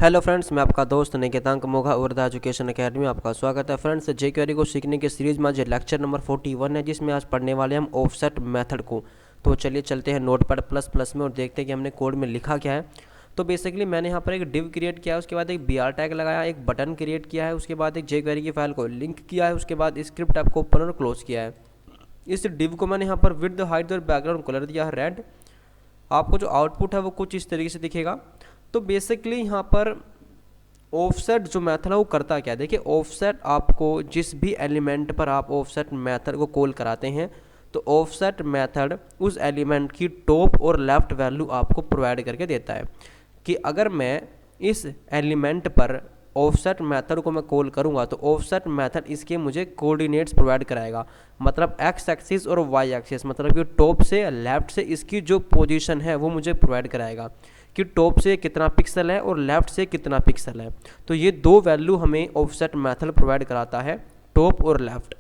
Hello friends, मैं आपका दोस्त निकेतांक मोघा उर्दू एजुकेशन एकेडमी में आपका स्वागत है। फ्रेंड्स, जे क्वेरी को सीखने के सीरीज में आज लेक्चर नंबर 41 है, जिसमें आज पढ़ने वाले हम ऑफसेट मेथड को। तो चलिए चलते हैं नोटपैड प्लस प्लस में और देखते हैं कि हमने कोड में लिखा क्या है। तो बेसिकली मैंने यहाँ पर एक डिव क्रिएट किया है, उसके बाद एक br टैग लगाया, एक बटन क्रिएट किया है, उसके बाद एक जे क्वेरी की फाइल को लिंक किया है, उसके बाद स्क्रिप्ट ऐप को ओपन और क्लोज किया है। इस डिव को मैंने यहाँ पर विड्थ, हाइट और बैकग्राउंड कलर दिया है रेड। आपको जो आउटपुट है वो कुछ इस तरीके से दिखेगा। तो बेसिकली यहाँ पर ऑफसेट जो मेथड है वो करता क्या है, देखिए ऑफसेट आपको जिस भी एलिमेंट पर आप ऑफसेट मेथड को कॉल कराते हैं, तो ऑफसेट मेथड उस एलिमेंट की टॉप और लेफ्ट वैल्यू आपको प्रोवाइड करके देता है कि अगर मैं इस एलिमेंट पर ऑफसेट मेथड को मैं कॉल करूंगा तो ऑफसेट मेथड इसके मुझे कोऑर्डिनेट्स प्रोवाइड कराएगा। मतलब एक्स एक्सिस और वाई एक्सिस, मतलब कि टॉप से लेफ्ट से इसकी जो पोजीशन है वो मुझे प्रोवाइड कराएगा कि टॉप से कितना पिक्सल है और लेफ्ट से कितना पिक्सल है। तो ये दो वैल्यू हमें ऑफसेट मेथड प्रोवाइड कराता है, टॉप और लेफ्ट।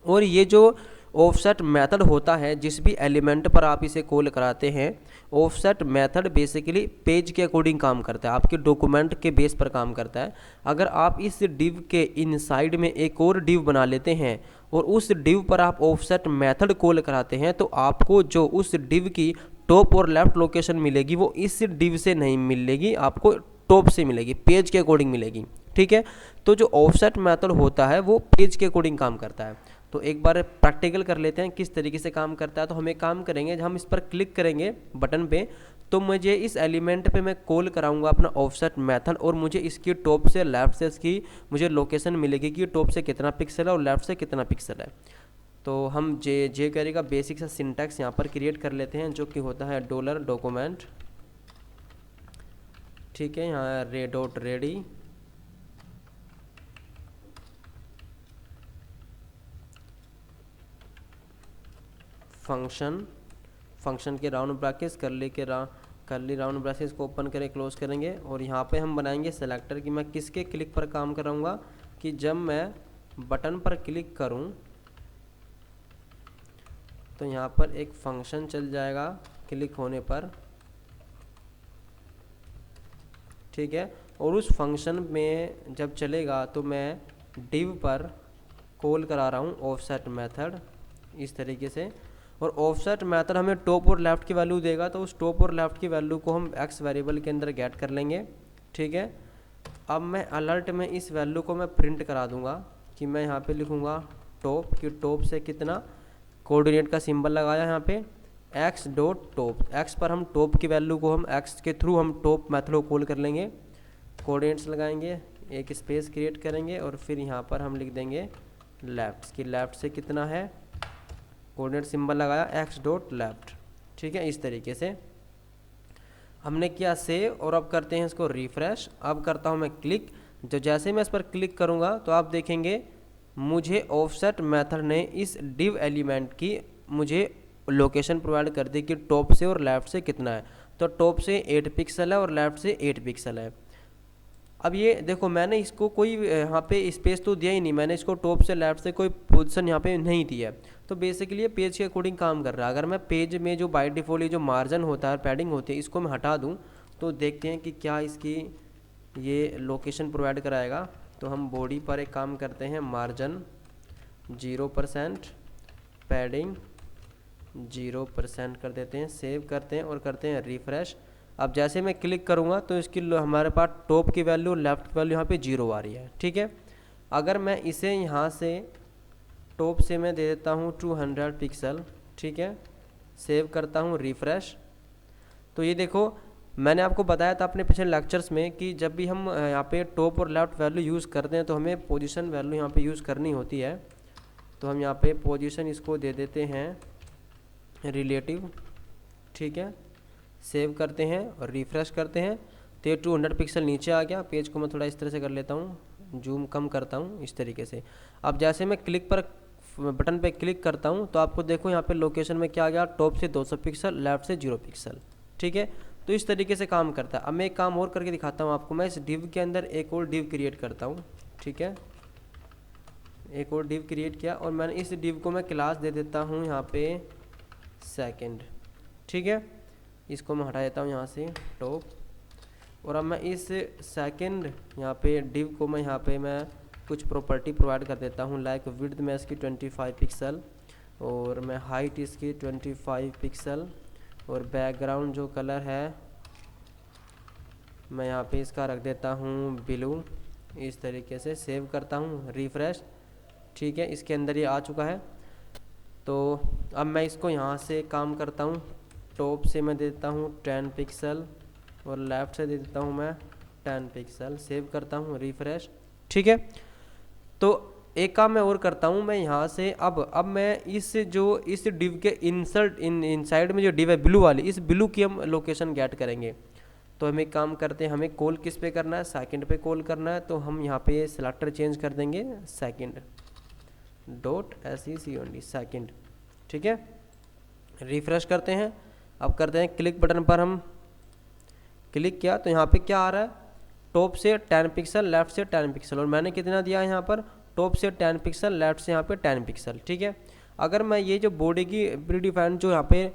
और ये जो ऑफसेट मेथड होता है, जिस भी एलिमेंट पर आप इसे कॉल कराते हैं, ऑफसेट मेथड बेसिकली पेज के अकॉर्डिंग काम करता है, आपके डॉक्यूमेंट के बेस पर काम करता है। अगर आप इस डिव के इनसाइड में एक और डिव बना लेते हैं और उस डिव पर आप ऑफसेट मेथड कॉल कराते हैं, तो आपको जो उस डिव की टॉप और लेफ्ट लोकेशन मिलेगी वो इस डिव से नहीं मिलेगी, आपको टॉप से मिलेगी, पेज के अकॉर्डिंग मिलेगी। ठीक है, तो जो ऑफसेट मेथड होता है वो पेज के अकॉर्डिंग काम करता है। तो एक बार प्रैक्टिकल कर लेते हैं किस तरीके से काम करता है। तो हम एक काम करेंगे, हम इस पर क्लिक करेंगे बटन पे, तो मुझे इस एलिमेंट पे मैं कॉल कराऊंगा अपना ऑफसेट मेथड और मुझे इसकी टॉप से लेफ्ट से इसकी मुझे लोकेशन मिलेगी कि टॉप से कितना पिक्सल है और लेफ्ट से कितना पिक्सल है। तो हम जे क्वेरी का बेसिक सा सिंटैक्स यहाँ पर क्रिएट कर लेते हैं, जो कि होता है डॉलर डॉक्यूमेंट। ठीक है, यहाँ रे डॉट रेडी, फंक्शन के राउंड ब्रैकेट्स करली राउंड ब्रैकेट्स को ओपन करें, क्लोज करेंगे। और यहाँ पे हम बनाएंगे सेलेक्टर कि मैं किसके क्लिक पर काम कराऊंगा, कि जब मैं बटन पर क्लिक करूँ तो यहाँ पर एक फंक्शन चल जाएगा क्लिक होने पर। ठीक है, और उस फंक्शन में जब चलेगा तो मैं डिव पर कॉल करा रहा हूँ ऑफसेट मेथड इस तरीके से। और ऑफसेट मेथड हमें टॉप और लेफ्ट की वैल्यू देगा, तो उस टॉप और लेफ्ट की वैल्यू को हम एक्स वेरिएबल के अंदर गेट कर लेंगे। ठीक है, अब मैं अलर्ट में इस वैल्यू को मैं प्रिंट करा दूंगा कि मैं यहाँ पे लिखूँगा टॉप, कि टॉप से कितना, कोऑर्डिनेट का सिंबल लगाया यहाँ पे एक्स डॉट टॉप। एक्स पर हम टॉप की वैल्यू को हम एक्स के थ्रू हम टॉप मेथड को कॉल कर लेंगे, कोऑर्डिनेट्स लगाएंगे, एक स्पेस क्रिएट करेंगे और फिर यहाँ पर हम लिख देंगे लेफ्ट, कि लेफ्ट से कितना है, कोऑर्डिनेट सिंबल लगाया एक्स डॉट लेफ्ट। ठीक है, इस तरीके से हमने किया सेव। और अब करते हैं इसको रिफ्रेश। अब करता हूँ मैं क्लिक, जो जैसे मैं इस पर क्लिक करूँगा तो आप देखेंगे मुझे ऑफसेट मेथड ने इस डिव एलिमेंट की मुझे लोकेशन प्रोवाइड कर दी कि टॉप से और लेफ्ट से कितना है। तो टॉप से 8 पिक्सल है और लेफ्ट से 8 पिक्सल है। अब ये देखो, मैंने इसको कोई यहाँ पे स्पेस तो दिया ही नहीं, मैंने इसको टॉप से लेफ्ट से कोई पोजीशन यहाँ पे नहीं दिया है। तो बेसिकली ये पेज के अकॉर्डिंग काम कर रहा है। अगर मैं पेज में जो बाय डिफ़ॉल्ट ये जो मार्जिन होता है, पैडिंग होती है, इसको मैं हटा दूँ तो देखते हैं कि क्या इसकी ये लोकेशन प्रोवाइड कराएगा। तो हम बॉडी पर एक काम करते हैं, मार्जिन 0%, पैडिंग 0% कर देते हैं, सेव करते हैं और करते हैं रिफ्रेश। अब जैसे मैं क्लिक करूँगा तो इसकी हमारे पास टॉप की वैल्यू, लेफ्ट की वैल्यू यहाँ पे 0 आ रही है। ठीक है, अगर मैं इसे यहाँ से टॉप से मैं दे देता हूँ 200 पिक्सल। ठीक है, सेव करता हूँ, रिफ्रेश। तो ये देखो, मैंने आपको बताया था अपने पिछले लेक्चर्स में कि जब भी हम यहाँ पे टॉप और लेफ्ट वैल्यू यूज़ करते हैं तो हमें पोजीशन वैल्यू यहाँ पे यूज़ करनी होती है। तो हम यहाँ पे पोजीशन इसको दे देते हैं रिलेटिव। ठीक है, सेव करते हैं और रिफ्रेश करते हैं तो ये 200 पिक्सल नीचे आ गया। पेज को मैं थोड़ा इस तरह से कर लेता हूँ, जूम कम करता हूँ इस तरीके से। अब जैसे मैं क्लिक पर बटन पे क्लिक करता हूँ तो आपको देखो यहाँ पे लोकेशन में क्या आ गया, टॉप से 200 पिक्सल, लेफ्ट से 0 पिक्सल। ठीक है, तो इस तरीके से काम करता है। अब मैं एक काम और करके दिखाता हूँ आपको। मैं इस डिव के अंदर एक और डिव क्रिएट करता हूँ। ठीक है, एक और डिव क्रिएट किया और मैंने इस डिव को मैं क्लास दे देता हूँ यहाँ पे सेकंड। ठीक है, इसको मैं हटा देता हूँ यहाँ से टॉप। और अब मैं इस सेकंड यहाँ पे डिव को मैं कुछ प्रॉपर्टी प्रोवाइड कर देता हूँ, लाइक विड्थ में इसकी 25 पिक्सल और मैं हाइट इसकी 25 पिक्सल और बैकग्राउंड जो कलर है मैं यहाँ पे इसका रख देता हूँ ब्लू। इस तरीके से सेव करता हूँ, रिफ्रेश। ठीक है, इसके अंदर ये आ चुका है। तो अब मैं इसको यहाँ से काम करता हूँ, टॉप से मैं देता हूँ 10 पिक्सल और लेफ़्ट से दे देता हूँ मैं 10 पिक्सल, सेव करता हूँ, रिफ्रेश। ठीक है, तो एक काम मैं और करता हूँ, मैं यहाँ से अब मैं इस डिव के इनसाइड में जो डिव है ब्लू वाली, इस ब्लू की हम लोकेशन गेट करेंगे। तो हम एक काम करते हैं, हमें कॉल किस पे करना है, सेकंड पे कॉल करना है। तो हम यहाँ पे सेलेक्टर चेंज कर देंगे सेकंड .second सेकंड। ठीक है, रिफ्रेश करते हैं। अब करते हैं क्लिक बटन पर, हम क्लिक किया तो यहाँ पे क्या आ रहा है, टॉप से 10 पिक्सल, लेफ्ट से 10 पिक्सल। और मैंने कितना दिया है यहाँ पर, टॉप से 10 पिक्सल, लेफ्ट से यहाँ पे 10 पिक्सल। ठीक है, अगर मैं ये जो बॉडी की प्री डिफाइंड जो यहाँ पे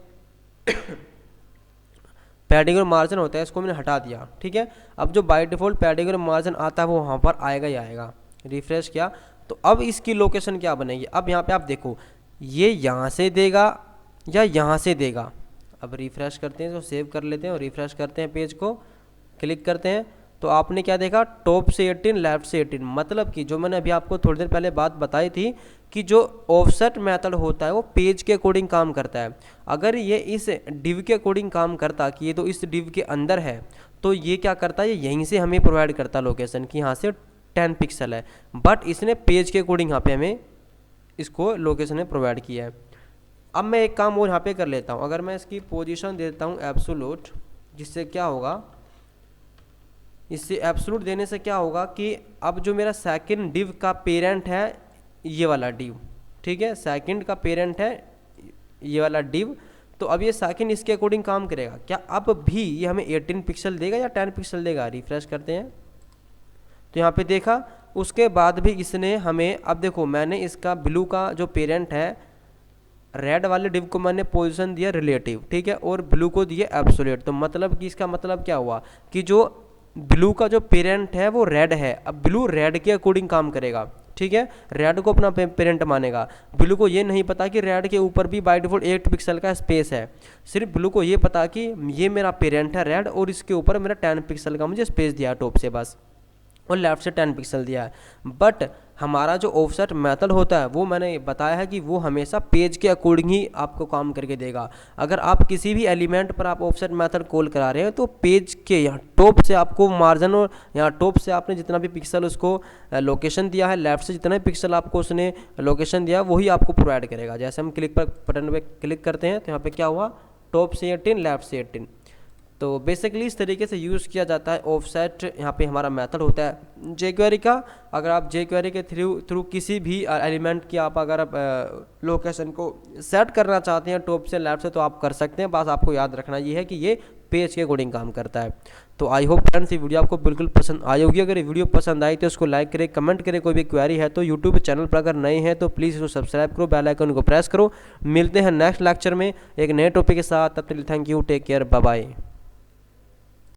पैडिंग और मार्जिन होता है इसको मैंने हटा दिया। ठीक है, अब जो बाय डिफ़ॉल्ट पैडिंग और मार्जिन आता है वो वहाँ पर आएगा ही आएगा। रिफ्रेश किया तो अब इसकी लोकेशन क्या बनेगी, अब यहाँ पे आप देखो ये यहाँ से देगा या यहाँ से देगा। अब रिफ्रेश करते हैं तो सेव कर लेते हैं और रिफ्रेश करते हैं, पेज को क्लिक करते हैं तो आपने क्या देखा, टॉप से 18 लेफ्ट से 18। मतलब कि जो मैंने अभी आपको थोड़ी देर पहले बात बताई थी कि जो ऑफसेट मेथड होता है वो पेज के अकॉर्डिंग काम करता है। अगर ये इस डिव के अकॉर्डिंग काम करता कि ये तो इस डिव के अंदर है, तो ये क्या करता है, ये यहीं से हमें प्रोवाइड करता लोकेशन कि यहाँ से 10 पिक्सल है। बट इसने पेज के अकॉर्डिंग यहाँ पे हमें इसको लोकेशन में प्रोवाइड किया है। अब मैं एक काम और यहाँ पे कर लेता हूँ, अगर मैं इसकी पोजीशन देता हूँ एब्सोल्यूट, जिससे क्या होगा, इससे एब्सोल्यूट देने से क्या होगा कि अब जो मेरा सेकंड डिव का पेरेंट है ये वाला डिव, ठीक है, सेकंड का पेरेंट है ये वाला डिव, तो अब ये सेकंड इसके अकॉर्डिंग काम करेगा। क्या अब भी ये हमें 18 पिक्सल देगा या 10 पिक्सल देगा? रिफ्रेश करते हैं तो यहाँ पे देखा, उसके बाद भी इसने हमें, अब देखो मैंने इसका ब्लू का जो पेरेंट है रेड वाले डिव को मैंने पोजीशन दिया रिलेटिव, ठीक है, और ब्लू को दिया एब्सोल्यूट। तो मतलब कि इसका मतलब क्या हुआ कि जो ब्लू का जो पेरेंट है वो रेड है, अब ब्लू रेड के अकॉर्डिंग काम करेगा। ठीक है, रेड को अपना पेरेंट मानेगा। ब्लू को ये नहीं पता कि रेड के ऊपर भी बाय डिफॉल्ट 8 पिक्सल का स्पेस है, सिर्फ ब्लू को ये पता कि ये मेरा पेरेंट है रेड और इसके ऊपर मेरा 10 पिक्सल का मुझे स्पेस दिया टॉप से बस, और लेफ्ट से 10 पिक्सल दिया है। बट हमारा जो ऑफसेट मेथड होता है वो मैंने बताया है कि वो हमेशा पेज के अकॉर्डिंग ही आपको काम करके देगा। अगर आप किसी भी एलिमेंट पर आप ऑफसेट मेथड कॉल करा रहे हैं तो पेज के यहाँ टॉप से आपको मार्जिन, और यहाँ टॉप से आपने जितना भी पिक्सल उसको लोकेशन दिया है, लेफ्ट से जितना भी पिक्सल आपको उसने लोकेशन दिया वही आपको प्रोवाइड करेगा। जैसे हम क्लिक पर बटन पर क्लिक करते हैं तो यहाँ पर क्या हुआ, टॉप से 18 लेफ्ट से 18। तो बेसिकली इस तरीके से यूज़ किया जाता है ऑफसेट, यहाँ पे हमारा मेथड होता है jQuery का। अगर आप jQuery के थ्रू किसी भी एलिमेंट की आप अगर लोकेशन को सेट करना चाहते हैं टॉप से लेफ्ट से तो आप कर सकते हैं। बस आपको याद रखना ये है कि ये पेज के अकॉर्डिंग काम करता है। तो आई होप फ्रेंड्स ये वीडियो आपको बिल्कुल पसंद आई होगी। अगर ये वीडियो पसंद आई तो इसको लाइक करें, कमेंट करें। कोई भी क्वेरी है तो यूट्यूब चैनल पर अगर नए हैं तो प्लीज़ इसको सब्सक्राइब करो, बेल आइकन को प्रेस करो। मिलते हैं नेक्स्ट लेक्चर में एक नए टॉपिक के साथ, तब तक thank you, take care, bye bye.